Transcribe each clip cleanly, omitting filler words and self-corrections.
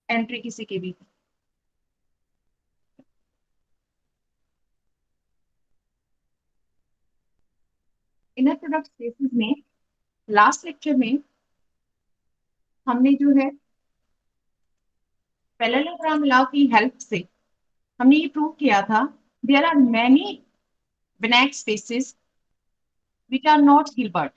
Entry किसी की भी। इनर प्रोडक्ट स्पेसेस में लास्ट लेक्चर में हमने जो है पैरेललोग्राम लॉ की हेल्प से हमने ये प्रूव किया था, there are many Banach spaces which are not Hilbert।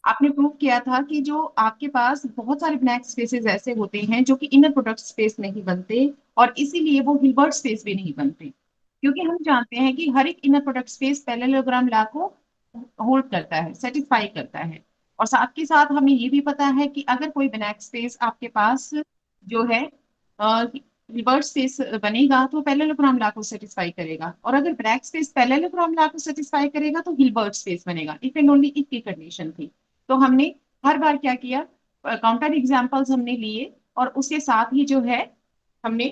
आपने प्रूव किया था कि जो आपके पास बहुत सारे Banach स्पेसेस ऐसे होते हैं जो कि इनर प्रोडक्ट स्पेस नहीं बनते, और इसीलिए वो हिल्बर्ट स्पेस भी नहीं बनते, क्योंकि हम जानते हैं कि हर एक inner product space parallelogram law को होल्ड करता है, सेटिस्फाई करता है। और साथ के साथ हमें ये भी पता है कि अगर कोई Banach स्पेस आपके पास जो है हिल्बर्ट स्पेस बनेगा तो पैरेललोग्राम लॉ को सेटिस्फाई करेगा, और अगर Banach स्पेस पैरेललोग्राम लॉ को सेटिस्फाई करेगा तो हिल्बर्ट स्पेस बनेगा। इफ एंड ओनली इफ की कंडीशन थी। तो हमने हर बार क्या किया, काउंटर एग्जाम्पल्स हमने लिए, और उसके साथ ही जो है हमने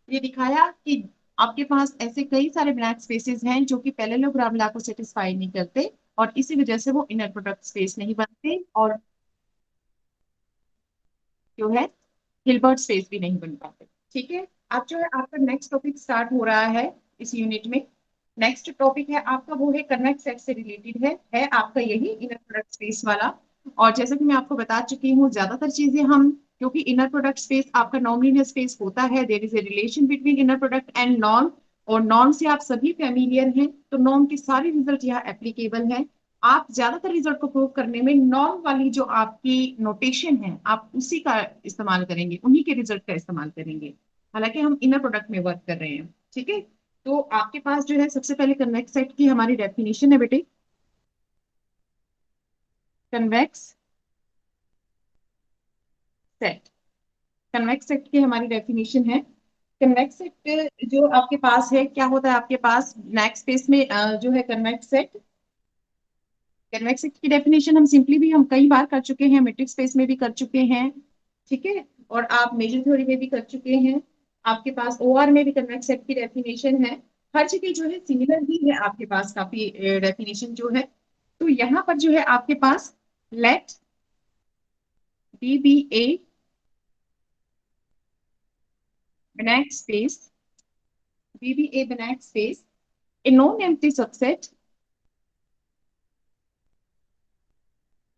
ये दिखाया कि आपके पास ऐसे कई सारे ब्लैंक स्पेसेस हैं जो कि पैरेललोग्राम लॉ को सेटिस्फाई नहीं करते, और इसी वजह से वो इनर प्रोडक्ट स्पेस नहीं बनते, और जो है हिल्बर्ट स्पेस भी नहीं बन पाते। ठीक है। अब जो है आपका नेक्स्ट टॉपिक स्टार्ट हो रहा है इस यूनिट में। नेक्स्ट टॉपिक है आपका, वो है कन्वेक्स सेट से रिलेटेड है आपका यही इनर प्रोडक्ट स्पेस वाला। और जैसे कि मैं आपको बता चुकी हूँ, ज्यादातर चीजें हम, क्योंकि इनर प्रोडक्ट स्पेस आपका नॉन लीनियर स्पेस होता है, there is a relation between inner product and non, और नॉन से आप सभी फैमिलियर हैं, तो नॉन की सारी रिजल्ट यहाँ एप्लीकेबल है। आप ज्यादातर रिजल्ट को प्रूव करने में नॉन वाली जो आपकी नोटेशन है आप उसी का इस्तेमाल करेंगे, उन्हीं के रिजल्ट का इस्तेमाल करेंगे, हालांकि हम इनर प्रोडक्ट में वर्क कर रहे हैं। ठीक है। तो आपके पास जो है सबसे पहले कन्वेक्स सेट की हमारी डेफिनेशन है बेटे। कन्वेक्स सेट, कन्वेक्स सेट की हमारी डेफिनेशन है। कन्वेक्स सेट जो आपके पास है, क्या होता है आपके पास नेक्स्ट स्पेस में जो है कन्वेक्स सेट, कन्वेक्स सेट की डेफिनेशन हम सिंपली भी हम कई बार कर चुके हैं, मैट्रिक्स स्पेस में भी कर चुके हैं। ठीक है। और आप मेजर थ्योरी में भी कर चुके हैं। आपके पास ओआर में भी कन्वेक्स सेट की डेफिनेशन है। हर जगह जो है सिमिलर ही है आपके पास काफी डेफिनेशन जो है। तो यहाँ पर जो है आपके पास late B B A Banach space, BBA Banach space, a non-empty subset,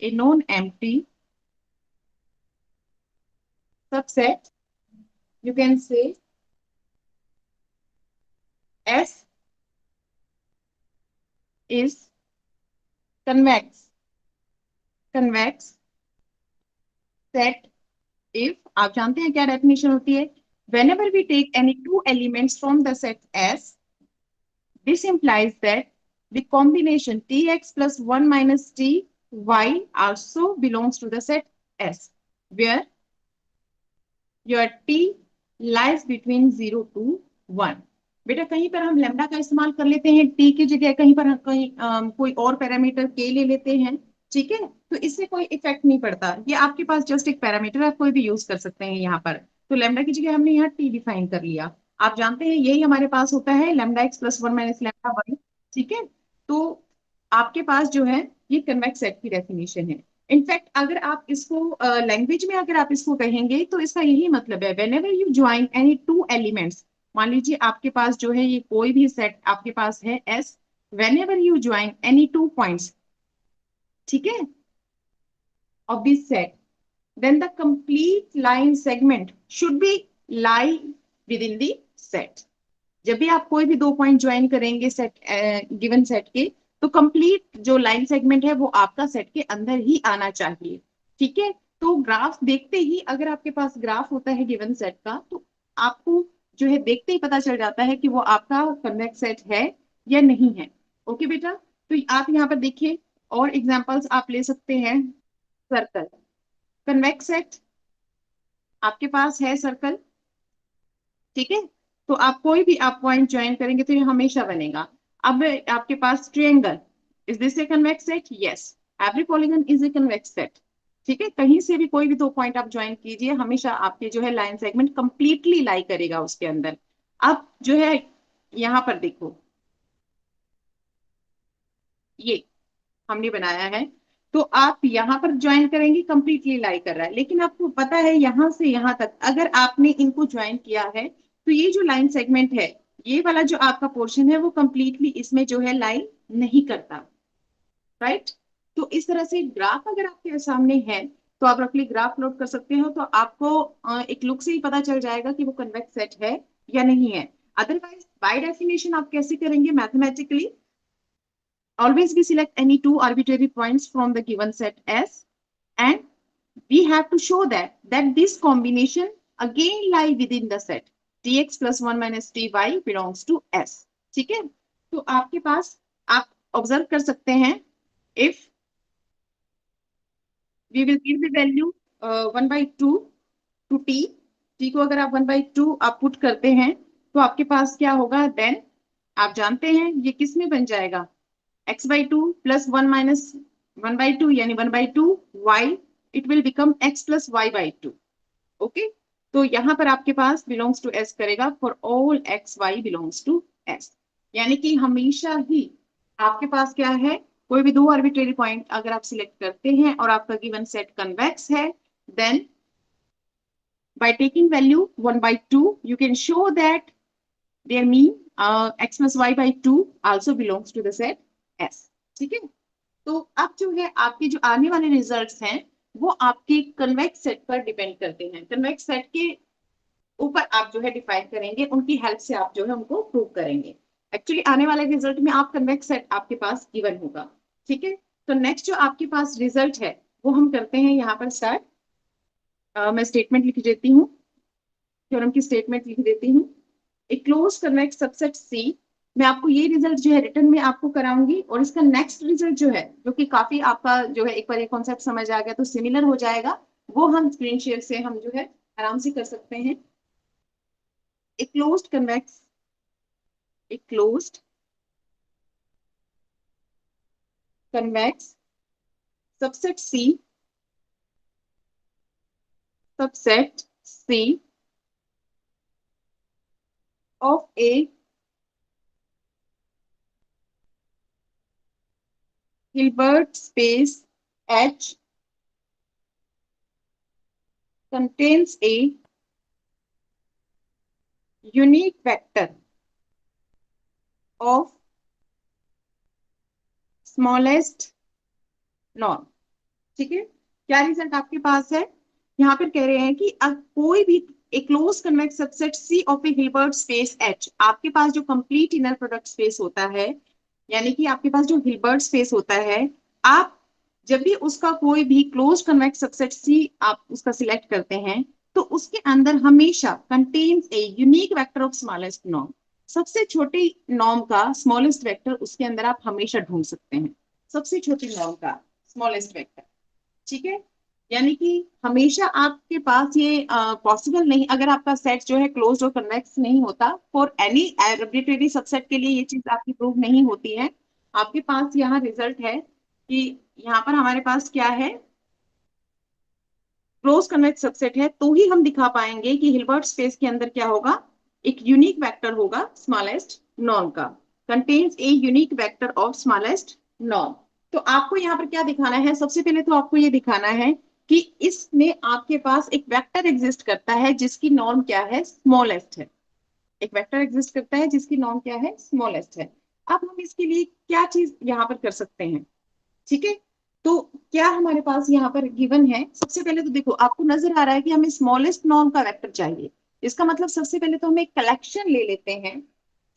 a non-empty subset, you can say S is convex, convex set if, आप जानते हैं क्या डेफिनेशन होती है, whenever we take any two elements from the set S, this implies that the combination Tx plus 1 minus Ty also belongs to the set S, where your T lies between 0 to 1। बेटा कहीं पर हम lambda का इस्तेमाल कर लेते हैं T की जगह, कहीं पर हम कहीं कोई और पैरामीटर के ले लेते हैं। ठीक है। तो इससे कोई इफेक्ट नहीं पड़ता, ये आपके पास जस्ट एक पैरामीटर आप कोई भी यूज कर सकते हैं यहाँ पर। तो लेमडा की जगह हमने यहाँ टी डिफाइन कर लिया। आप जानते हैं यही हमारे पास होता है lambda x plus 1 minus lambda 1। ठीक है। तो आपके पास जो है ये कन्वेक्स सेट की डेफिनेशन है। इनफैक्ट अगर आप इसको लैंग्वेज में अगर आप इसको कहेंगे तो इसका यही मतलब है, when ever you join any two elements, मान लीजिए आपके पास जो है ये कोई भी सेट आपके पास है S, when ever you join any two points, ठीक है, of this set, then the complete line segment should be lie within the set। जब भी आप कोई भी दो पॉइंट ज्वाइन करेंगे सेट, गिवन सेट के, तो कंप्लीट जो लाइन सेगमेंट है वो आपका सेट के अंदर ही आना चाहिए। ठीक है। तो ग्राफ देखते ही, अगर आपके पास ग्राफ होता है गिवन सेट का, तो आपको जो है देखते ही पता चल जाता है कि वो आपका कन्वेक्स सेट है या नहीं है। ओके बेटा। तो आप यहाँ पर देखिए, और एग्जांपल्स आप ले सकते हैं। सर्कल, कन्वेक्स सेट आपके पास है सर्कल। ठीक है। तो आप कोई भी आप पॉइंट ज्वाइन करेंगे तो ये हमेशा बनेगा। अब आपके पास triangle, is this a convex set? Yes, every polygon is a convex set. ठीक है। कहीं से भी कोई भी दो पॉइंट आप ज्वाइन कीजिए, हमेशा आपके जो है लाइन सेगमेंट कंप्लीटली लाई करेगा उसके अंदर। अब जो है यहाँ पर देखो, ये हमने बनाया है तो आप यहाँ पर ज्वाइन करेंगे, कंप्लीटली लाई कर रहा है, लेकिन आपको पता है यहाँ से यहाँ तक अगर आपने इनको ज्वाइन किया है तो ये जो लाइन सेगमेंट है, ये वाला जो आपका पोर्शन है वो कंप्लीटली इसमें जो है लाई नहीं करता, राइट। तो इस तरह से ग्राफ अगर आपके सामने है तो आप रफली ग्राफ प्लॉट कर सकते हो, तो आपको एक लुक से ही पता चल जाएगा कि वो कन्वेक्स सेट है या नहीं है। अदरवाइज बाय डेफिनेशन आप कैसे करेंगे mathematically, always we select any two arbitrary points from the given set S, and we have to show that this combination again lie within the set tx plus 1 minus ty belongs to S। ठीक है, तो आपके पास आप observe कर सकते हैं, if we will give the value 1/2 to t को अगर आप 1/2 आप पुट करते हैं तो आपके पास क्या होगा, देन आप जानते हैं ये किस में बन जाएगा, x/2 प्लस 1 माइनस 1/2 यानी 1/2 y, it will become x plus y/2। Okay, तो यहां पर आपके पास बिलोंग्स टू s करेगा for all x y belongs to s, यानी कि हमेशा ही आपके पास क्या है, कोई भी दो आर्बिट्रेरी पॉइंट अगर आप सिलेक्ट करते हैं और आपका गिवन सेट कन्वेक्स है, then by taking value 1/2 you can show that their mean x plus y/2 also belongs to the set S। ठीक है, तो अब जो है आपके जो आने वाले रिजल्ट्स हैं वो आपके कन्वेक्स सेट पर डिपेंड करते हैं, कन्वेक्स सेट के ऊपर आप जो है डिफाइन करेंगे, उनकी हेल्प से आप जो है उनको प्रूव करेंगे। एक्चुअली आने वाले रिजल्ट में आप कन्वेक्स सेट आपके पास गिवन होगा। ठीक है, तो नेक्स्ट जो आपके पास रिजल्ट है वो हम करते हैं यहाँ पर स्टार्ट। मैं स्टेटमेंट लिख देती हूँ, थ्योरम की स्टेटमेंट लिख देती हूँ। ए क्लोज कन्वेक्स सबसेट सी, मैं आपको ये रिजल्ट जो है रिटर्न में आपको कराऊंगी, और इसका नेक्स्ट रिजल्ट जो है जो कि काफी आपका जो है एक बार ये कॉन्सेप्ट समझ आ गया तो सिमिलर हो जाएगा, वो हम स्क्रीन शेयर से हम जो है आराम से कर सकते हैं। A closed convex, a closed convex subset C, subset C of a Hilbert space H contains a unique vector of smallest norm। ठीक है, क्या रिजल्ट आपके पास है, यहाँ पर कह रहे हैं कि अब कोई भी एक close convex subset C of a Hilbert space H, आपके पास जो कंप्लीट इनर प्रोडक्ट स्पेस होता है, यानी कि आपके पास जो हिल्बर्ट स्पेस होता है, आप जब भी उसका कोई भी क्लोज कन्वेक्स सबसेट सी आप उसका सिलेक्ट करते हैं तो उसके अंदर हमेशा contains a unique vector of smallest norm, सबसे छोटी नॉर्म का स्मॉलेस्ट वेक्टर उसके अंदर आप हमेशा ढूंढ सकते हैं, सबसे छोटी नॉर्म का स्मॉलेस्ट वेक्टर। ठीक है, यानी कि हमेशा आपके पास ये पॉसिबल नहीं, अगर आपका सेट जो है क्लोज्ड और कन्वेक्स नहीं होता, फॉर एनी आर्बिट्रेरी सबसेट के लिए ये चीज आपकी प्रूव नहीं होती है। आपके पास यहाँ रिजल्ट है कि यहाँ पर हमारे पास क्या है, क्लोज कन्वेक्स सबसेट है, तो ही हम दिखा पाएंगे कि हिल्बर्ट स्पेस के अंदर क्या होगा, एक यूनिक वेक्टर होगा स्मॉलेस्ट नॉर्म का, contains a unique vector of smallest norm. तो आपको यहाँ पर क्या दिखाना है, सबसे पहले तो आपको ये दिखाना है कि इसमें आपके पास एक वेक्टर एग्जिस्ट करता है जिसकी नॉर्म क्या है, स्मॉलेस्ट है। एक वेक्टर एग्जिस्ट करता है जिसकी नॉर्म क्या है, स्मॉलेस्ट है। अब हम इसके लिए क्या चीज यहाँ पर कर सकते हैं, ठीक है। तो क्या हमारे पास यहाँ पर गिवन है, सबसे पहले तो देखो आपको नजर आ रहा है कि हमें स्मॉलेस्ट नॉर्म का वेक्टर चाहिए, इसका मतलब सबसे पहले तो हम एक कलेक्शन ले लेते हैं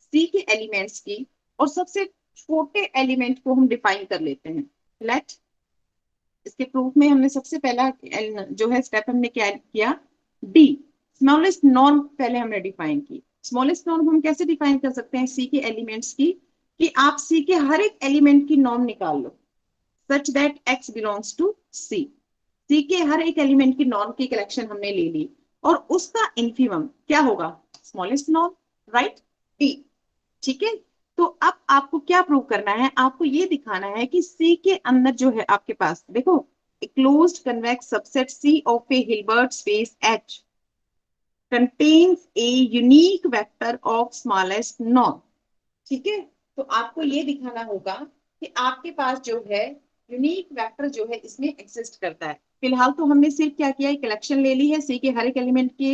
सी के एलिमेंट्स की, और सबसे छोटे एलिमेंट को हम डिफाइन कर लेते हैं। लेट, इसके प्रूफ में हमने सबसे पहला जो है स्टेप हमने क्या किया, डी, स्मॉलेस्ट नॉर्म पहले हमने डिफाइन की। स्मॉलेस्ट नॉर्म हम कैसे डिफाइन कर सकते हैं सी के एलिमेंट्स की, कि आप सी के हर एक एलिमेंट की नॉर्म निकाल लो such that x belongs to C. C के हर एक एलिमेंट की नॉर्म की कलेक्शन हमने ले ली, और उसका इन्फीमम क्या होगा, स्मॉलेस्ट नॉर्म, राइट, डी। ठीक है, तो अब आपको क्या प्रूव करना है, आपको ये दिखाना है कि सी के अंदर जो है आपके पास देखो, closed convex subset C of a Hilbert space H contains a unique vector of smallest norm. ठीक है, तो आपको ये दिखाना होगा कि आपके पास जो है यूनिक वेक्टर जो है इसमें एग्जिस्ट करता है। फिलहाल तो हमने सिर्फ क्या किया है, कलेक्शन ले ली है सी के हर एक एलिमेंट के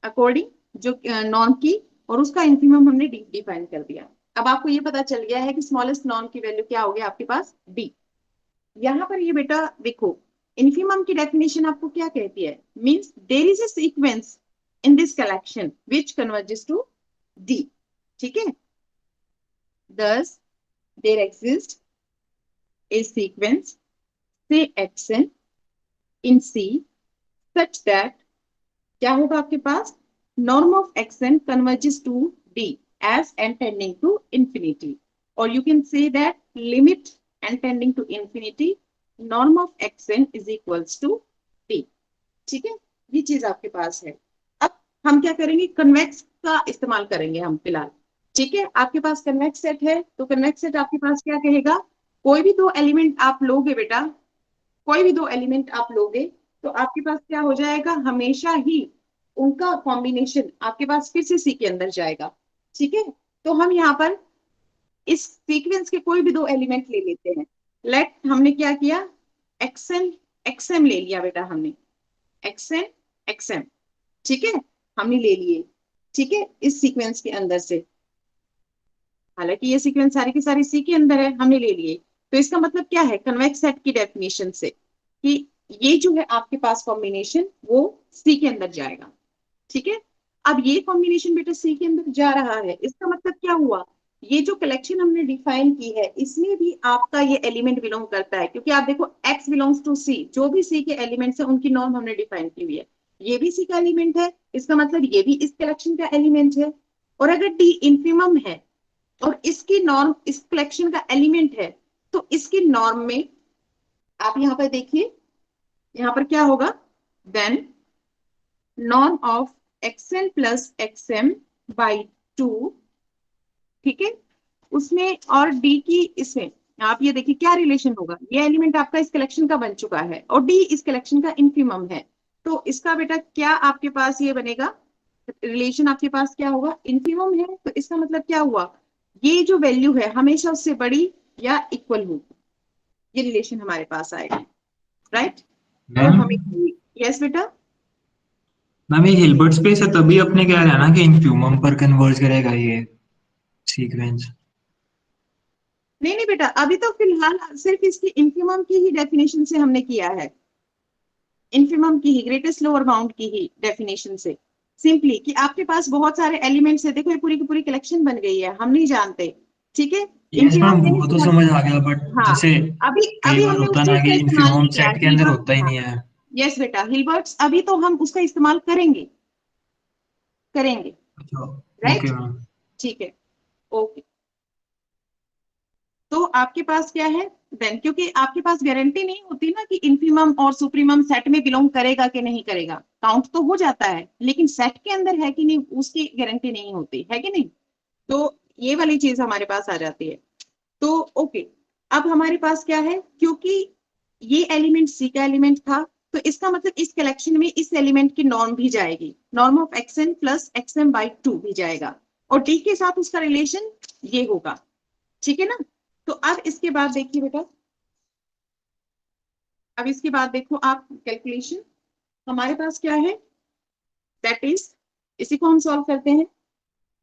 अकॉर्डिंग जो नॉर्म की, और उसका इंफिमम हमने डी डिफाइन कर दिया। अब आपको ये पता चल गया है कि स्मॉलेस्ट नॉर्म की वैल्यू क्या हो गया आपके पास, डी। यहाँ पर ये बेटा देखो, इन्फीमम की डेफिनेशन आपको क्या कहती है, means there is a sequence in this collection which converges to D. ठीक है, thus there exists a sequence say xn in C such that क्या होगा आपके पास, norm of x n converges to D as n tending to infinity, और you can say that limit n tending to infinity norm of x n is equals to D. ठीक है, ये चीज आपके पास है। अब हम क्या करेंगे, कन्वेक्स का इस्तेमाल करेंगे हम फिलहाल। ठीक है, आपके पास कन्वेक्स सेट है, तो कन्वेक्स सेट आपके पास क्या कहेगा, कोई भी दो एलिमेंट आप लोगे बेटा, कोई भी दो एलिमेंट आप लोगे तो आपके पास क्या हो जाएगा, हमेशा ही उनका कॉम्बिनेशन आपके पास फिर से सी के अंदर जाएगा। ठीक है, तो हम यहाँ पर इस सीक्वेंस के कोई भी दो एलिमेंट ले लेते हैं। लेट हमने क्या किया, एक्सएन एक्सएम ले लिया बेटा हमने, एक्सएन एक्सएम। ठीक है, हमने ले लिए। ठीक है, इस सीक्वेंस के अंदर से, हालांकि ये सीक्वेंस सारी की सारी सी के अंदर है, हमने ले लिए। तो इसका मतलब क्या है, कन्वेक्स सेट की डेफिनेशन से कि ये जो है आपके पास कॉम्बिनेशन वो सी के अंदर जाएगा। ठीक है, अब ये कॉम्बिनेशन बेटा सी के अंदर जा रहा है, इसका मतलब क्या हुआ, ये जो कलेक्शन हमने डिफाइन की है इसमें भी आपका ये एलिमेंट बिलोंग करता है, क्योंकि आप देखो x बिलोंग्स टू सी, जो भी सी के एलिमेंट्स है उनकी नॉर्म हमने डिफाइन की हुई है। ये भी सी का एलिमेंट है, इसका मतलब ये भी इस कलेक्शन का एलिमेंट है। और अगर डी इंफिमम है और इसकी नॉर्म इस कलेक्शन का एलिमेंट है, तो इसकी नॉर्म में आप यहाँ पर देखिए, यहाँ पर क्या होगा, then norm of x n plus x m by two. ठीक है, उसमें और डी की इसमें आप ये देखिए क्या रिलेशन होगा, ये एलिमेंट आपका इस कलेक्शन का बन चुका है और डी इस कलेक्शन का इंफिमम है, तो इसका बेटा क्या आपके पास ये बनेगा, रिलेशन आपके पास क्या होगा, इंफिमम है, तो इसका मतलब क्या हुआ, ये जो वैल्यू है हमेशा उससे बड़ी या इक्वल होगी, ये रिलेशन हमारे पास आएगा। राइट, तो मैम, हमें, यस बेटा। मैम ये हिल्बर्ट स्पेस है, तभी अपने कह रहे हैं ना कि इन्फ्यूमम पर कन्वर्ज करेगा ये सीक्वेंस। नहीं नहीं बेटा, अभी तो फिलहाल सिर्फ इसकी इंफिमम की ही डेफिनेशन से हमने किया है, इन्फिमम की ही, ग्रेटेस्ट लोअर बाउंड की ही डेफिनेशन से, सिंपली कि आपके पास बहुत सारे एलिमेंट्स है, देखो ये पूरी की पूरी कलेक्शन बन गई है, हम नहीं जानते। ठीक है, यस इन्फिमम मैम, देने वो के तो बाद, समझ आ गया, बट हाँ, जैसे अभी कई अभी बार हमने उस होता ना चीज का कि इस्तेमाल इन्फ्यूमम नहीं किया सेट के अंदर हिल्बर्ट, होता ही हाँ, नहीं है। यस बेटा हिल्बर्ट्स अभी तो हम उसका इस्तेमाल करेंगे, करेंगे। अच्छा। Right, okay ma'am. ठीक है, ओके। तो आपके पास क्या है देन, क्योंकि आपके पास गारंटी नहीं होती ना कि इंफिमम और सुप्रीमम सेट में बिलोंग करेगा कि नहीं करेगा, काउंट तो हो जाता है लेकिन सेट के अंदर है कि नहीं उसकी गारंटी नहीं होती है कि नहीं, तो ये वाली चीज हमारे पास आ जाती है। तो ओके, अब हमारे पास क्या है, क्योंकि ये एलिमेंट सी का एलिमेंट था, तो इसका मतलब इस कलेक्शन में इस एलिमेंट की नॉर्म भी जाएगी, norm of x n plus x m by to भी जाएगा, और डी के साथ उसका रिलेशन ये होगा। ठीक है ना, तो अब इसके बाद देखिए बेटा, अब इसके बाद देखो आप कैलकुलेशन, हमारे पास क्या है, दैट इज, इसी को हम सॉल्व करते हैं।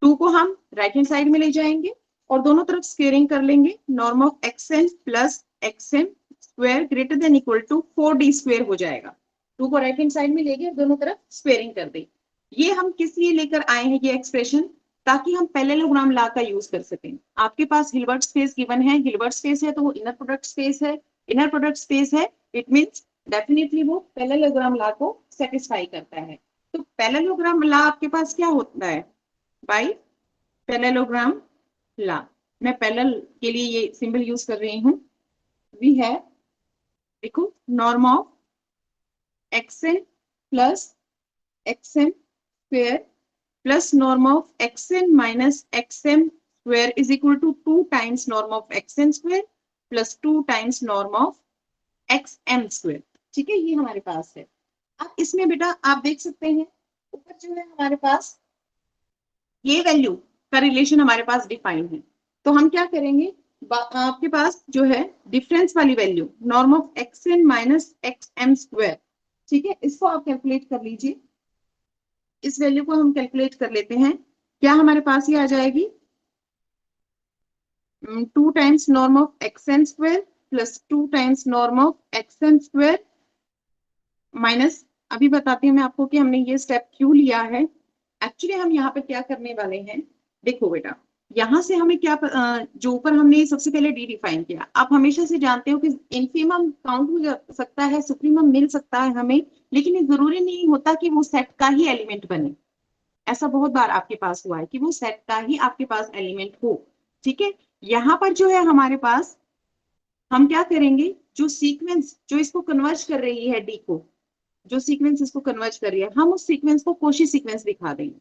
टू को हम राइट हैंड साइड में ले जाएंगे और दोनों तरफ स्क्वेयरिंग कर लेंगे, norm of x n plus x m square greater than equal to 4d square हो जाएगा। टू को राइट हैंड साइड में लेके दोनों तरफ स्क्वेयरिंग कर दें। ये हम किस लिए लेकर आए हैं ये एक्सप्रेशन, ताकि हम पैरेललोग्राम लॉ का यूज कर सकें। आपके पास हिल्बर्ट स्पेस गिवन है, हिल्बर्ट स्पेस है तो वो इनर प्रोडक्ट स्पेस है, इनर प्रोडक्ट स्पेस है, इट मींस डेफिनेटली वो पैरेललोग्राम लॉ को सेटिस्फाई करता है। तो पैरेललोग्राम लॉ आपके पास क्या होता है, बाई पैरेललोग्राम लॉ, मैं पैरेलल के लिए ये सिंबल यूज कर रही हूँ, वी है, देखो norm of x n plus x m square plus norm of x n minus x m square is equal to 2 times norm of x n square plus 2 times norm of x m square. ठीक है, ये हमारे पास है। अब इसमें बेटा आप देख सकते हैं ऊपर जो है हमारे पास ये वैल्यू का रिलेशन हमारे पास डिफाइन है, तो हम क्या करेंगे, आपके पास जो है डिफरेंस वाली value norm of x n minus x m square, ठीक है, इसको आप कैलकुलेट कर लीजिए। इस वैल्यू को हम कैलकुलेट कर लेते हैं। क्या हमारे पास ये आ जाएगी 2 times norm of x n square plus 2 times norm of x n square minus, अभी बताती हूँ मैं आपको कि हमने ये स्टेप क्यों लिया है। एक्चुअली हम यहाँ पे क्या करने वाले हैं, देखो बेटा, यहाँ से हमें क्या जो ऊपर हमने सबसे पहले डी डिफाइन किया, आप हमेशा से जानते हो कि इनफिमम काउंट हो सकता है, सुप्रीमम मिल सकता है हमें, लेकिन ये जरूरी नहीं होता कि वो सेट का ही एलिमेंट बने। ऐसा बहुत बार आपके पास हुआ है कि वो सेट का ही आपके पास एलिमेंट हो, ठीक है। यहाँ पर जो है हमारे पास, हम क्या करेंगे, जो सीक्वेंस जो इसको कन्वर्ज कर रही है डी को, जो सीक्वेंस इसको कन्वर्ज कर रही है, हम उस सीक्वेंस को कोशी सीक्वेंस दिखा देंगे।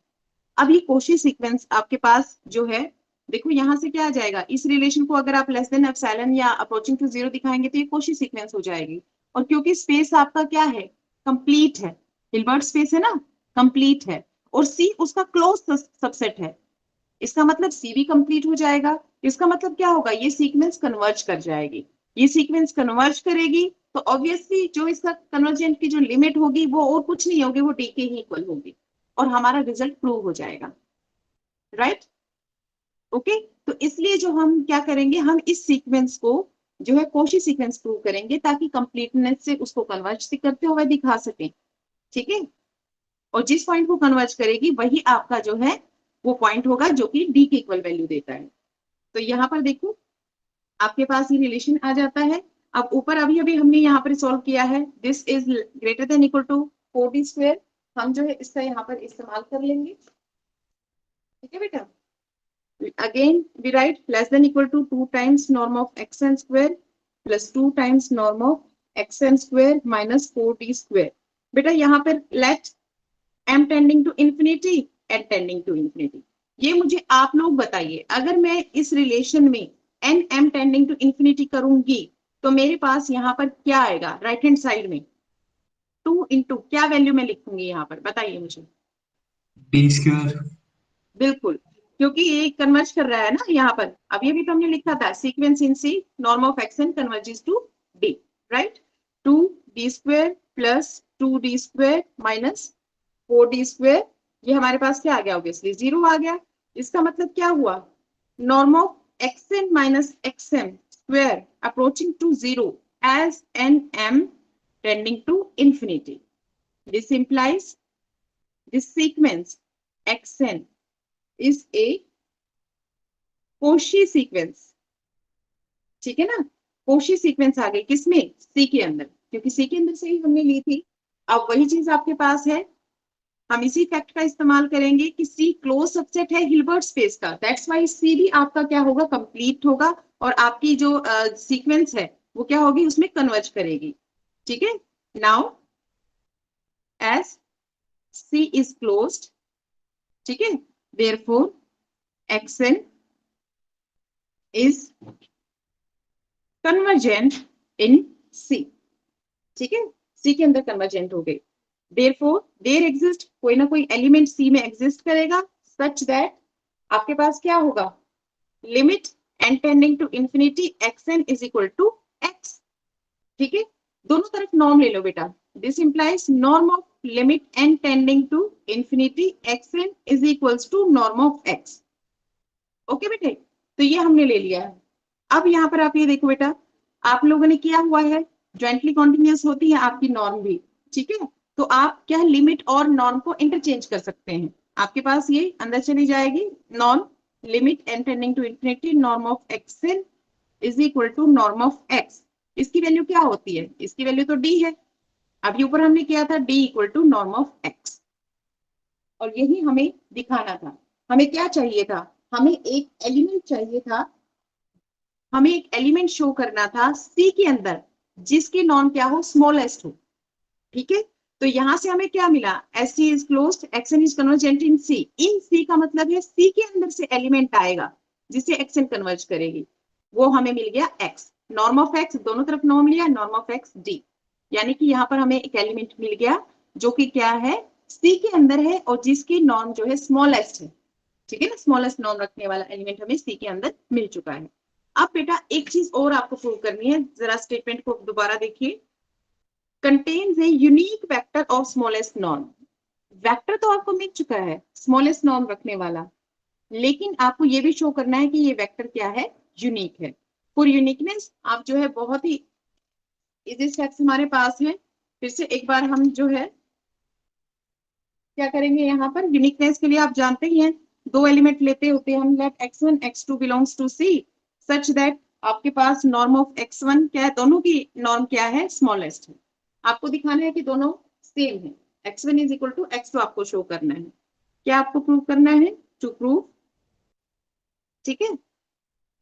अब ये कोशी सीक्वेंस आपके पास जो है, देखो यहाँ से क्या आ जाएगा, इस रिलेशन को अगर आप लेस देन एप्सिलॉन या अप्रोचिंग टू जीरो दिखाएंगे तो ये कोशी सीक्वेंस हो जाएगी। और क्योंकि स्पेस आपका क्या है, कंप्लीट है, हिल्बर्ट स्पेस है ना, कंप्लीट है, और सी उसका क्लोज सबसेट है, इसका मतलब सी भी कंप्लीट हो जाएगा। इसका मतलब क्या होगा, ये सीक्वेंस कन्वर्ज कर जाएगी। ये सीक्वेंस कन्वर्ज करेगी तो ऑब्वियसली जो इसका कन्वर्जेंट की जो लिमिट होगी वो और कुछ नहीं होगी, वो डी के ही इक्वल होगी, और हमारा रिजल्ट प्रूव हो जाएगा, राइट। ओके, तो इसलिए जो हम क्या करेंगे, हम इस सीक्वेंस को जो है कोशी सीक्वेंस प्रूव करेंगे ताकि कंप्लीटनेस से उसको कन्वर्ज करते हुए दिखा सकें, ठीक है। और जिस पॉइंट को कन्वर्ज करेगी वही आपका जो है वो पॉइंट होगा जो कि डी के इक्वल वैल्यू देता है। तो यहाँ पर देखो आपके पास ये रिलेशन आ जाता है। अब ऊपर अभी अभी हमने यहाँ पर सॉल्व किया है, this is greater than equal to 4d square, हम जो है इसका यहाँ पर इस्तेमाल कर लेंगे, ठीक है बेटा। Again we write less than equal to 2 times norm of x n square plus 2 times norm of x n square minus 4d square. बेटा यहाँ पर let m tending to infinity and tending to infinity, ये मुझे आप लोग बताइए, अगर मैं इस रिलेशन में n m tending to infinity करूंगी तो मेरे पास यहाँ पर क्या आएगा, राइट हैंड साइड में 2 इंटू क्या वैल्यू में लिखूंगी यहाँ पर, बताइए मुझे। D square. बिल्कुल, क्योंकि ये कन्वर्ज कर रहा है ना यहाँ पर, अभी अभी तो हमने लिखा था sequence in C norm of x n converges to D, right. 2d square plus 2d square minus 4d square, ये हमारे पास क्या आ गया, ऑब्वियसली जीरो आ गया। इसका मतलब क्या हुआ, norm of xn minus xm square approaching to zero as n m tending to infinity. This implies this sequence xn is a Cauchy sequence, ठीक है ना। कोशी सीक्वेंस आ गई किसमें, सी के अंदर, क्योंकि सी के अंदर से ही हमने ली थी। अब वही चीज आपके पास है, हम इसी फैक्ट का इस्तेमाल करेंगे कि सी क्लोज सबसेट है हिल्बर्ट स्पेस का, दैट्स वाई सी भी आपका क्या होगा, कंप्लीट होगा, और आपकी जो सीक्वेंस है वो क्या होगी, उसमें कन्वर्ज करेगी, ठीक है। Now as C is closed, ठीक है, therefore x n is convergent in C, ठीक है, सी के अंदर कन्वर्जेंट हो गई। देयरफॉर देयर एग्जिस्ट, कोई ना कोई एलिमेंट सी में एग्जिस्ट करेगा सच दैट आपके पास क्या होगा, limit n tending to infinity xn is equal to x, ठीक है। दोनों तरफ नॉर्म ले लो बेटा, this implies norm of limit n tending to infinity xn is equals to norm of x। Okay बेटे, तो ये हमने ले लिया है। अब यहाँ पर आप ये देखो बेटा, आप लोगों ने किया हुआ है, ज्वाइंटली कॉन्टिन्यूअस होती है आपकी नॉर्म भी, ठीक है। तो आप क्या लिमिट और नॉर्म को इंटरचेंज कर सकते हैं, आपके पास ये अंदर चली जाएगी norm, limit n tending to infinity norm of xn is equal to norm of x। इसकी वैल्यू क्या होती है, इसकी वैल्यू तो d है, अभी ऊपर हमने किया था d equal to norm of x, और यही हमें दिखाना था। हमें क्या चाहिए था, हमें एक एलिमेंट चाहिए था, हमें एक एलिमेंट शो करना था सी के अंदर जिसकी नॉर्म क्या हो, स्मॉलेस्ट हो, ठीक है। तो यहां से हमें क्या मिला, as C is closed x n is convergent in C, in C का मतलब है सी के अंदर से एलिमेंट आएगा जिसे एक्सएन कन्वर्ज करेगी, वो हमें मिल गया एक्स, नॉर्म ऑफ एक्स, दोनों तरफ नॉर्म लिया, नॉर्म ऑफ एक्स डी, यानी कि यहाँ पर हमें एक एलिमेंट मिल गया जो कि क्या है, सी के अंदर है और जिसकी नॉर्म जो है स्मॉलेस्ट है, ठीक है ना, स्मॉलेस्ट नॉर्म रखने वाला एलिमेंट हमें सी के अंदर मिल चुका है। अब बेटा एक चीज और आपको प्रूव करनी है, जरा स्टेटमेंट को दोबारा देखिए। Contains a unique vector of smallest norm. Vector तो आपको मिल चुका है स्मॉलेस्ट नॉर्म रखने वाला, लेकिन आपको ये भी शो करना है कि ये वेक्टर क्या है, यूनिक है। फॉर यूनिकनेस आप जो है बहुत ही इजी स्टेप्स हमारे पास हैं। फिर से एक बार हम जो है क्या करेंगे, यहाँ पर यूनिकनेस के लिए आप जानते ही हैं दो एलिमेंट लेते होते हैं हम, let x1 x2 belongs to C such that आपके पास नॉर्म ऑफ x1 क्या है, दोनों की नॉर्म क्या है, स्मॉलेस्ट है। आपको दिखाना है कि दोनों सेम है, x1 is equal to x2 आपको शो करना है। क्या आपको प्रूव करना है, टू प्रूव, ठीक है,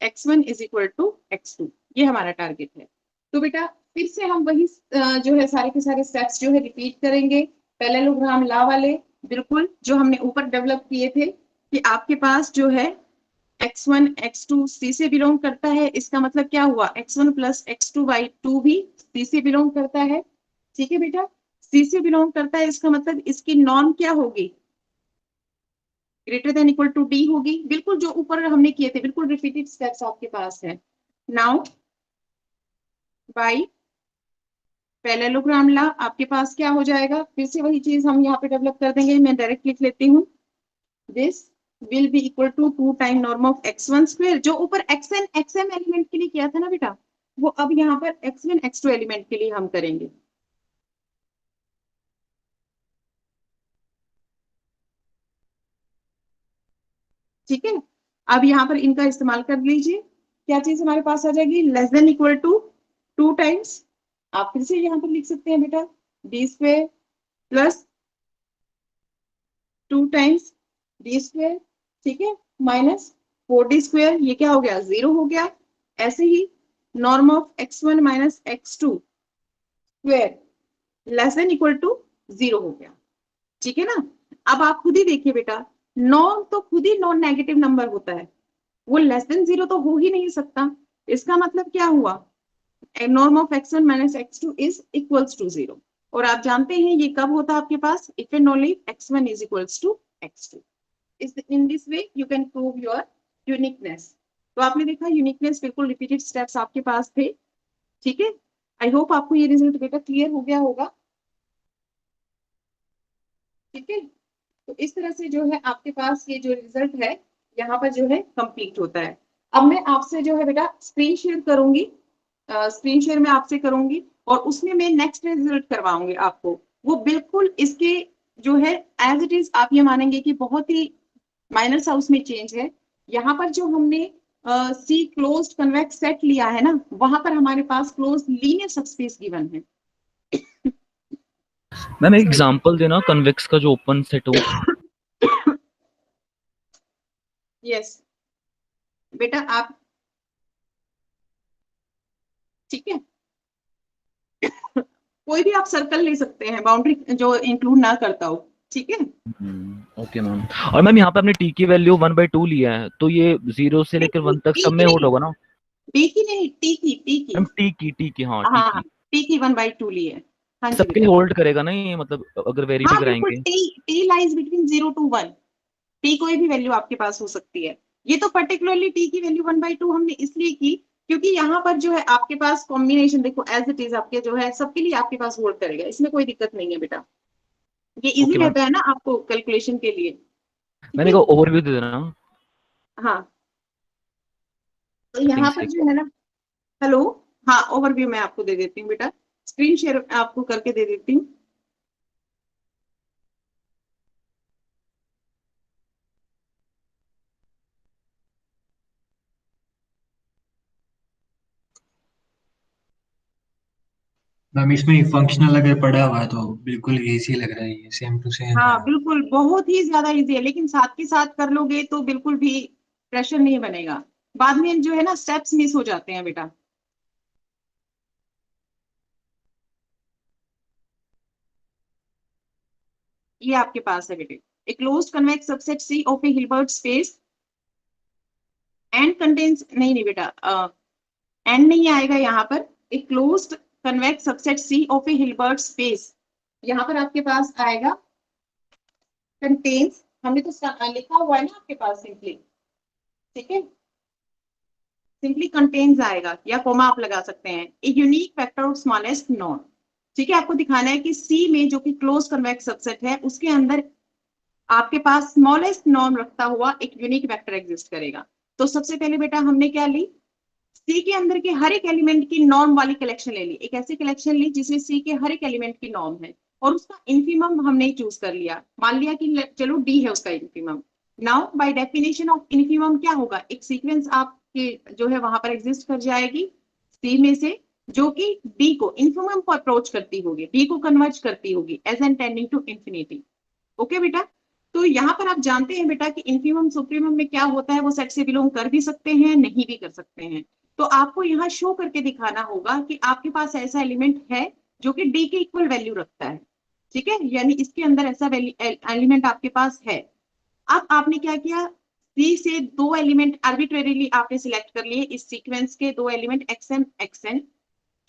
x1 is equal to x2, ये हमारा टारगेट है। तो बेटा फिर से हम वही जो है सारे के सारे स्टेप्स जो है रिपीट करेंगे, पैरेललोग्राम लॉ वाले, बिल्कुल जो हमने ऊपर डेवलप किए थे कि आपके पास जो है x1 x2 C से बिलोंग करता है, इसका मतलब क्या हुआ, x1 प्लस x2 बाई 2 भी C से बिलोंग करता है। ठीक है बेटा, C से बिलोंग करता है, इसका मतलब इसकी नॉर्म क्या होगी, greater than equal to D होगी, बिल्कुल जो ऊपर हमने किए थे, बिल्कुल रिपीटेड स्टेप्स आपके पास है। नाउ बाई पैरेललोग्राम लॉ आपके पास क्या हो जाएगा, फिर से वही चीज हम यहाँ पे डेवलप कर देंगे, मैं डायरेक्ट लिख लेती हूँ, this will be equal to 2 time norm of x1 square, जो ऊपर xn xm एलिमेंट के लिए किया था ना बेटा, वो अब यहाँ पर x1 x2 एलिमेंट के लिए हम करेंगे। ठीक है, अब यहाँ पर इनका इस्तेमाल कर लीजिए, क्या चीज हमारे पास आ जाएगी, less than equal to 2 times, आप फिर से यहाँ पर लिख सकते हैं बेटा D square plus 2 times D square, ठीक है, माइनस 4d स्क्वायर, ये क्या हो गया, 0 हो गया। ऐसे ही norm of x1 minus x2 square less than equal to 0 हो गया। ठीक है ना, अब आप खुद ही देखिए बेटा, नॉर्म तो खुद ही नॉन नेगेटिव नंबर होता है, वो लेस देन 0 तो हो ही नहीं सकता। इसका मतलब क्या हुआ, norm of x1 minus x2 is equals to 0, और आप जानते हैं ये कब होता है आपके पास, if and only x1 is equals to x2। in this way you can prove your uniqueness। तो आपने देखा यूनिकनेस, बिल्कुल रिपीटेड स्टेप्स आपके पास थे। ठीक है, आई होप आपको ये रिजल्ट बेटा क्लियर हो गया होगा। ठीक है, तो इस तरह से जो है आपके पास ये जो रिजल्ट है यहाँ पर जो है कंप्लीट होता है। अब मैं आपसे जो है बेटा स्क्रीन शेयर करूंगी, स्क्रीन शेयर में आपसे करूंगी, और उसमें मैं नेक्स्ट रिजल्ट करवाऊंगी आपको, वो बिल्कुल इसके जो है एज इट इज आप ये मानेंगे कि बहुत ही माइनर सा उसमें चेंज है। यहाँ पर जो हमने सी क्लोज्ड कन्वेक्स सेट लिया है ना, वहां पर हमारे पास क्लोज्ड लीनियर सबस्पेस गिवन है। मैम एक सॉरी, एग्जांपल देना कन्वेक्स का जो ओपन सेट हो। यस बेटा आप, ठीक है, कोई भी आप सर्कल ले सकते हैं, बाउंड्री जो इंक्लूड ना करता हो। ठीक है, ओके मैम। और मैम यहाँ पे आपने टी की वैल्यू 1/2 लिया है, तो ये 0 से लेकर 1 तक टी सब में की होल्ड नहीं, होगा ना? टी की नहीं, टी की मैम टी की हाँ टी हाँ, की टी की 1/2 ली है। हाँ जी सबके बेटा, होल्ड करेगा ना ये, मतलब अगर वेरी भी हाँ बिल्कुल, कराएंगे? T lies between 0 to 1, T कोई भी वैल्यू आपके पास हो सकती है। ये तो पर्टिकुलरली टी की वैल्यू 1/2 हमने इसलिए की क्योंकि यहाँ पर जो है आपके पास कॉम्बिनेशन देखो एज इट इज आपके जो है सबके लिए आपके पास होल्ड करेगा, इसमें कोई दिक्कत नहीं है बेटा, ये इजी ओके मैम। रहता है ना आपको कैलकुलेशन के लिए। ठीक मैंने है, कहा ओवरव्यू दे देना। हाँ, तो यहाँ सेटिंग्स पर एक जो है ना, हेलो, हाँ ओवरव्यू मैं आपको दे देती हूँ बेटा, स्क्रीन शेयर आपको करके दे देती हूँ। मैम इसमें फंक्शनल अगर पढ़ा हुआ है तो बिल्कुल इजी लग रहा है, ये सेम टू सेम है। हाँ बिल्कुल, बहुत ही ज्यादा इजी है, लेकिन साथ के साथ कर लोगे तो बिल्कुल भी प्रेशर नहीं बनेगा, बाद में जो है ना स्टेप्स मिस हो जाते हैं बेटा। ये आपके पास है बेटे, a closed convex subset C of a Hilbert space and contains, नहीं नहीं बेटा, एंड नहीं आएगा यहाँ पर, a closed convex subset C of a Hilbert space, यहाँ पर आपके पास आएगा कंटेन्स, हमने तो लिखा हुआ है ना आपके पास सिंपली। ठीक है, सिंपली कंटेन्स आएगा या कोमा आप लगा सकते हैं, ए unique vector of smallest norm. ठीक है, आपको दिखाना है कि सी में जो कि क्लोज कन्वेक्स सबसेट है उसके अंदर आपके पास स्मॉलेस्ट नॉर्म रखता हुआ एक यूनिक वेक्टर एग्जिस्ट करेगा। तो सबसे पहले बेटा हमने क्या ली, सी के अंदर के हर एक एलिमेंट की नॉर्म वाली कलेक्शन ले ली, एक ऐसी कलेक्शन ली जिसमें सी के हर एक एलिमेंट की नॉर्म है और उसका इन्फीमम हमने चूज कर लिया, मान लिया कि चलो डी है उसका infimum. Now by definition of infimum क्या होगा, एक सीक्वेंस आपके जो है वहां पर एग्जिस्ट कर जाएगी सी में से जो कि डी को इन्फीमम को अप्रोच करती होगी, डी को कन्वर्ज करती होगी as n tending to infinity. Okay बेटा, तो यहाँ पर आप जानते हैं बेटा कि इन्फीमम सुप्रीमम में क्या होता है, वो सेट से बिलोंग कर भी सकते हैं नहीं भी कर सकते हैं। तो आपको यहाँ शो करके दिखाना होगा कि आपके पास ऐसा एलिमेंट है जो कि डी के इक्वल वैल्यू रखता है। ठीक है, यानी इसके अंदर ऐसा एलिमेंट आपके पास है। अब आपने क्या किया, सी से दो एलिमेंट आर्बिट्रेरीली आपने सिलेक्ट कर लिए, इस सीक्वेंस के दो एलिमेंट एक्सएन एक्सएन,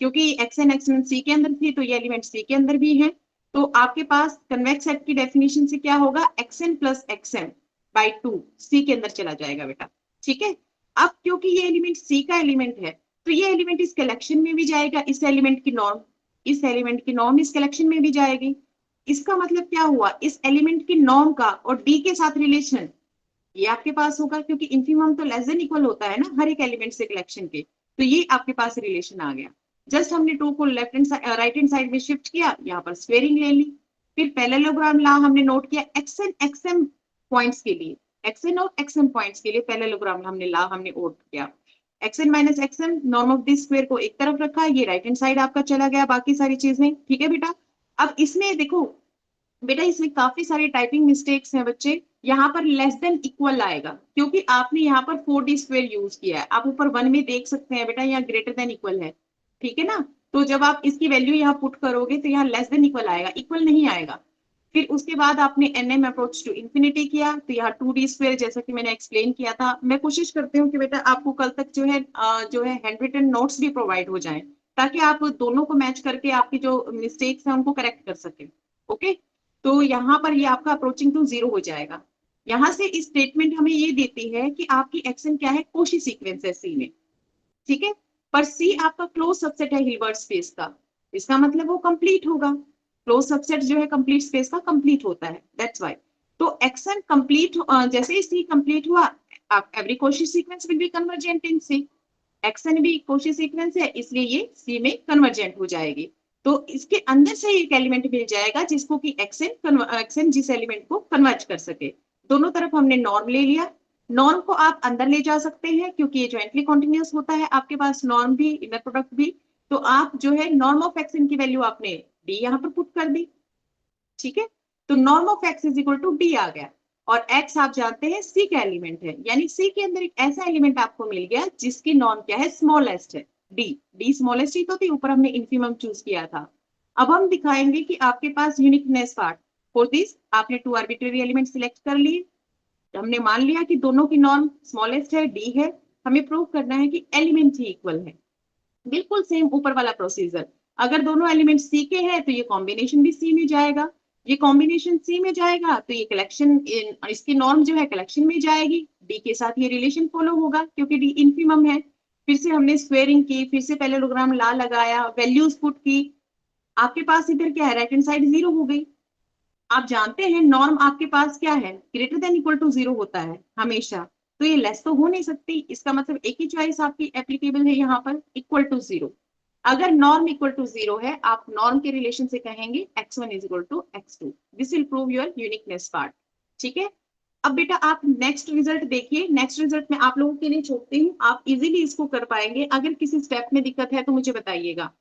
क्योंकि एक्सएन एक्सएन सी के अंदर थी तो ये एलिमेंट सी के अंदर भी है। तो आपके पास कन्वेक्स सेट की डेफिनेशन से क्या होगा, एक्सएन प्लस एक्सएन बाई 2 सी के अंदर चला जाएगा बेटा। ठीक है, अब क्योंकि ये एलिमेंट सी का एलिमेंट है तो ये एलिमेंट इस कलेक्शन में भी जाएगा, इस एलिमेंट की नॉर्म, इस एलिमेंट की नॉर्म इस कलेक्शन में भी जाएगी। इसका मतलब क्या हुआ, इस एलिमेंट की नॉर्म का और डी के साथ रिलेशन ये आपके पास होगा, क्योंकि इन्फीमम तो लेस देन इक्वल होता है ना हर एक एलिमेंट से कलेक्शन के, तो ये आपके पास रिलेशन आ गया। जस्ट हमने टू को left hand right hand side में शिफ्ट किया, यहाँ पर स्क्वेयरिंग ले ली, फिर पैरेललोग्राम लॉ हमने नोट किया एक्सएन एक्सएम पॉइंट्स के लिए, एक्सएन और एक्सएम पॉइंट्स के लिए पैरेललोग्राम हमने लॉ हमने नोट किया, xn minus XM norm of this square को एक तरफ रखा, ये राइट हैंड साइड आपका चला गया, बाकी सारी चीजें ठीक है बेटा। अब इसमें देखो बेटा, इसमें काफी सारे टाइपिंग मिस्टेक्स हैं बच्चे, यहाँ पर लेस देन इक्वल आएगा क्योंकि आपने यहाँ पर 4d स्क्वायर यूज किया है, आप ऊपर 1 में देख सकते हैं बेटा यहाँ ग्रेटर देन इक्वल है, ठीक है ना। तो जब आप इसकी वैल्यू यहाँ पुट करोगे तो यहाँ लेस देन इक्वल आएगा, इक्वल नहीं आएगा। फिर उसके बाद आपने एनएम अप्रोच टू इंफिनिटी किया तो यहाँ 2d स्क्वायर, जैसा कि मैंने एक्सप्लेन किया था। मैं कोशिश करती हूँ कि बेटा आपको कल तक जो है हैंड रिटन नोट्स भी प्रोवाइड हो जाए ताकि आप दोनों को मैच करके आपकी जो मिस्टेक्स हैं उनको करेक्ट कर सके। ओके, तो यहाँ पर ये आपका अप्रोचिंग टू 0 हो जाएगा। यहाँ से इस स्टेटमेंट हमें ये देती है कि आपकी एक्शन क्या है, कोशी सीक्वेंस है सी में, ठीक है, पर सी आपका क्लोज सबसेट है हिल्बर्ट स्पेस का, इसका मतलब वो कंप्लीट होगा, क्लोज सबसेट जो है कंप्लीट स्पेस का कंप्लीट होता है, दैट्स व्हाई। तो एक्शन कंप्लीट जैसे ही सी कंप्लीट हुआ, every Cauchy sequence will be convergent in C, x n भी कोशी सीक्वेंस है इसलिए ये सी में कन्वर्जेंट हो जाएगी। तो इसके अंदर से एक एलिमेंट मिल जाएगा जिसको कि एक्सएन जिस एलिमेंट को कन्वर्ज कर सके। दोनों तरफ हमने नॉर्म ले लिया, नॉर्म को आप अंदर ले जा सकते हैं क्योंकि ये ज्वाइंटली कॉन्टिन्यूअस होता है, आपके पास नॉर्म भी इनर प्रोडक्ट भी, तो आप जो है नॉर्म ऑफ एक्सएन की वैल्यू आपने डी यहाँ पर पुट कर दी, ठीक है। तो norm of x is equal to D आ गया, और एक्स आप जानते हैं सी का एलिमेंट है, यानी सी के अंदर एक ऐसा एलिमेंट आपको मिल गया जिसकी नॉर्म क्या है, स्मॉलेस्ट है, डी, डी स्मॉलेस्ट ही तो थी, ऊपर हमने इन्फीमम चूज किया था। अब हम दिखाएंगे कि आपके पास यूनिकनेस पार्ट, फॉर दिस आपने 2 आर्बिट्रेरी एलिमेंट सिलेक्ट कर लिए, हमने मान लिया कि दोनों की नॉर्म स्मॉलेस्ट है, डी है, हमें प्रूव करना है कि एलिमेंट ही इक्वल है, बिल्कुल सेम ऊपर वाला प्रोसीजर। अगर दोनों एलिमेंट सी के हैं तो ये कॉम्बिनेशन भी सी में जाएगा, ये कॉम्बिनेशन सी में जाएगा तो ये कलेक्शन इसकी नॉर्म जो है कलेक्शन में जाएगी, डी के साथ ये रिलेशन फॉलो होगा क्योंकि डी इन्फीमम है। फिर से हमने स्क्वेयरिंग की, फिर से पैरेललोग्राम लॉ लगाया, वैल्यूज पुट की, आपके पास इधर क्या है, राइट हैंड साइड 0 हो गई। आप जानते हैं नॉर्म आपके पास क्या है, ग्रेटर देन इक्वल टू 0 होता है हमेशा, तो ये लेस तो हो नहीं सकती, इसका मतलब एक ही चॉइस आपकी एप्लीकेबल है यहाँ पर, इक्वल टू 0। अगर नॉर्म इक्वल टू 0 है, आप नॉर्म के रिलेशन से कहेंगे x1 is equal to x2, this will prove your uniqueness part, ठीक है। अब बेटा आप नेक्स्ट रिजल्ट देखिए, नेक्स्ट रिजल्ट में आप लोगों के लिए छोड़ती हूँ, आप इजीली इसको कर पाएंगे, अगर किसी स्टेप में दिक्कत है तो मुझे बताइएगा,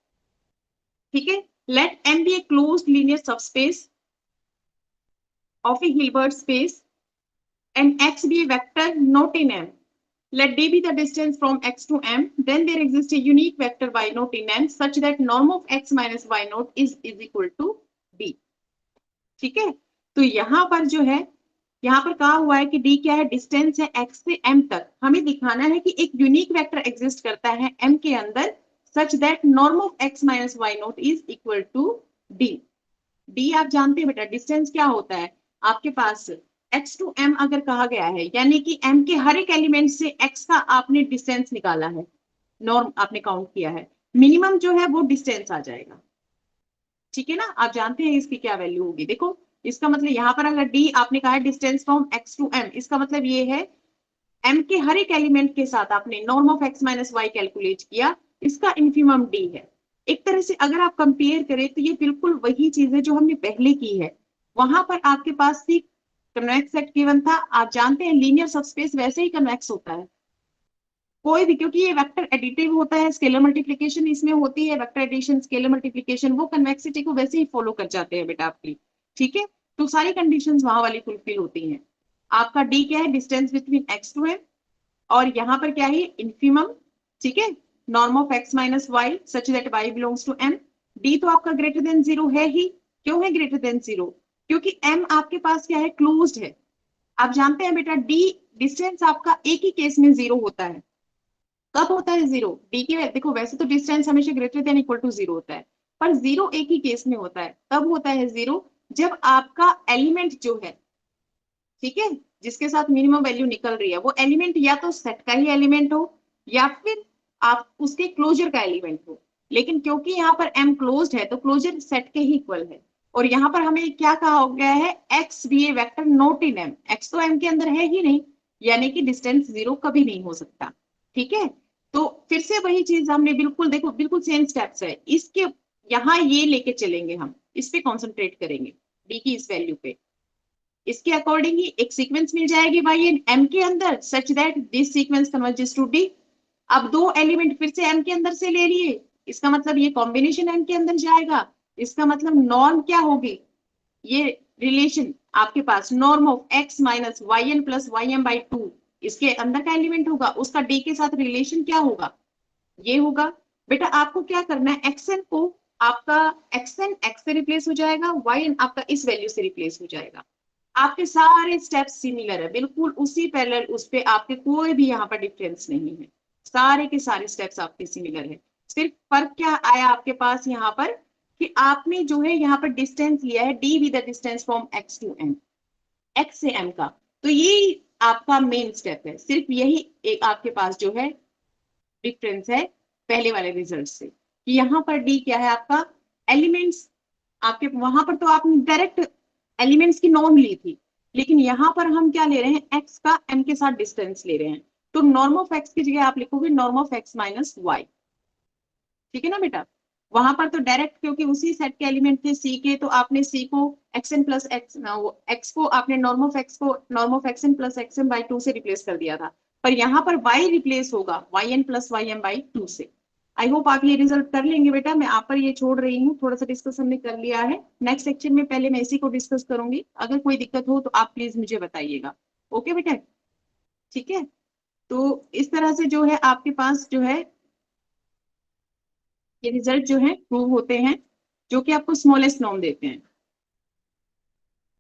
ठीक है। Let M be a closed linear subspace of a Hilbert space and X be a vector not in M. Let D be the distance from X to M. Then there exists a unique vector Y naught in M such that norm of X minus Y naught is equal to D. ठीक है, तो यहाँ पर जो है, यहाँ पर कहा हुआ है कि D क्या है, डिस्टेंस है X से M तक, हमें दिखाना है कि एक यूनिक वेक्टर एग्जिस्ट करता है M के अंदर such that norm of x minus y naught is equal to d. d आप जानते हैं बेटा, डिस्टेंस क्या होता है आपके पास, x टू m अगर कहा गया है, यानी कि m के हर एक एलिमेंट से x का आपने डिस्टेंस निकाला है, नॉर्म आपने काउंट किया है, मिनिमम जो है वो डिस्टेंस आ जाएगा। ठीक है ना, आप जानते हैं इसकी क्या वैल्यू होगी। देखो इसका मतलब यहाँ पर अगर d आपने कहा है distance from x to m, इसका मतलब ये है m के हर एक एलिमेंट के साथ आपने norm of x minus y calculate किया, इसका इन्फिमम d है। एक तरह से अगर आप कंपेयर करें तो ये बिल्कुल वही चीज है जो हमने पहले की है। वहां पर आपके पास भी कन्वेक्स सेट गिवन था, आप जानते हैं लीनियर सबस्पेस वैसे ही कन्वेक्स होता है कोई भी, क्योंकि ये वेक्टर एडिटिव होता है, स्केलर मल्टीप्लिकेशन इसमें होती है, वेक्टर एडिशन स्केलर मल्टीप्लिकेशन, वो कन्वेक्सिटी को वैसे ही फॉलो कर जाते हैं बेटा आपकी। ठीक है, तो सारी कंडीशंस वहां वाली फुलफिल होती हैं। आपका डी क्या है, distance between x to m, और यहाँ पर क्या है, इन्फिमम। ठीक है, norm of x minus y such that y belongs to m. D तो आपका ग्रेटर देन जीरो है ही, क्यों है ग्रेटर देन जीरो, क्योंकि एम आपके पास क्या है, क्लोज्ड है। आप जानते हैं बेटा डी डिस्टेंस आपका एक ही केस में जीरो होता है। कब होता है जीरो, डी के देखो वैसे तो डिस्टेंस हमेशा greater than equal to zero होता है, पर जीरो एक ही केस में होता है। कब होता है जीरो, जब आपका एलिमेंट जो है, ठीक है, जिसके साथ मिनिमम वैल्यू निकल रही है, वो एलिमेंट या तो सेट का ही एलिमेंट हो या फिर आप उसके क्लोजर का एलिमेंट हो। लेकिन क्योंकि यहाँ पर एम क्लोज्ड है तो क्लोजर सेट के ही इक्वल है। और यहाँ पर हमें क्या कहा हो गया है, x be a vector not in m, x तो एम के अंदर है ही नहीं, यानी कि डिस्टेंस जीरो कभी नहीं हो सकता। ठीक है, तो फिर से वही चीज हमने बिल्कुल देखो, बिल्कुल सेम स्टेप्स है इसके, यहाँ ये लेके चलेंगे, हम इस पे कॉन्सेंट्रेट करेंगे, डी की इस वैल्यू पे। इसके अकॉर्डिंग ही एक सीक्वेंस मिल जाएगी वाई एंड एम के अंदर such that this sequence converges to d. अब दो एलिमेंट फिर से एम के अंदर से ले लिए, इसका मतलब ये कॉम्बिनेशन एम के अंदर जाएगा, इसका मतलब नॉर्म क्या होगी, ये रिलेशन आपके पास norm of x minus y n plus y m by two, इसके अंदर का एलिमेंट होगा, उसका डी के साथ रिलेशन क्या होगा, ये होगा। बेटा आपको क्या करना है, एक्सएन को आपका एक्सएन एक्स से रिप्लेस हो जाएगा, वाई एन आपका इस वैल्यू से रिप्लेस हो जाएगा। आपके सारे स्टेप्स सिमिलर है, बिल्कुल उसी पैरेलल, उस पे आपके कोई भी यहाँ पर डिफरेंस नहीं है, सारे के सारे स्टेप्स आपके सिमिलर है। सिर्फ फर्क क्या आया आपके पास यहाँ पर, कि आपने जो है यहाँ पर डिस्टेंस लिया है d with the distance from x to m, x से एम का, तो ये आपका मेन स्टेप है। सिर्फ यही एक आपके पास जो है डिफरेंस है पहले वाले रिजल्ट से, कि यहाँ पर डी क्या है आपका एलिमेंट्स, आपके वहां पर तो आपने डायरेक्ट एलिमेंट्स की नॉर्म ली थी, लेकिन यहाँ पर हम क्या ले रहे हैं, एक्स का एम के साथ डिस्टेंस ले रहे हैं, तो नॉर्म ऑफ एक्स की जगह आप लिखोगे norm of x minus y. ठीक है ना बेटा, वहां पर तो डायरेक्ट क्योंकि उसी सेट के एलिमेंट थे सी के, तो आपने सी को x n plus x, x को आपने नॉर्म ऑफ एक्स को norm of x n plus x m by two से रिप्लेस कर दिया था, पर यहाँ पर वाई रिप्लेस होगा y n plus y m by two से। आई होप आप ये रिजल्ट कर लेंगे बेटा, मैं आप पर ये छोड़ रही हूँ, थोड़ा सा डिस्कस हमने कर लिया है, नेक्स्ट सेक्शन में पहले मैं इसी को डिस्कस करूंगी, अगर कोई दिक्कत हो तो आप प्लीज मुझे बताइएगा। ओके बेटा, ठीक है, तो इस तरह से जो है आपके पास जो है ये रिजल्ट जो है प्रूव होते हैं, जो कि आपको स्मॉलेस्ट नॉर्म देते हैं।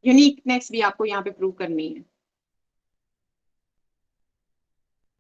यूनिकनेस भी आपको यहाँ पे प्रूव करनी है।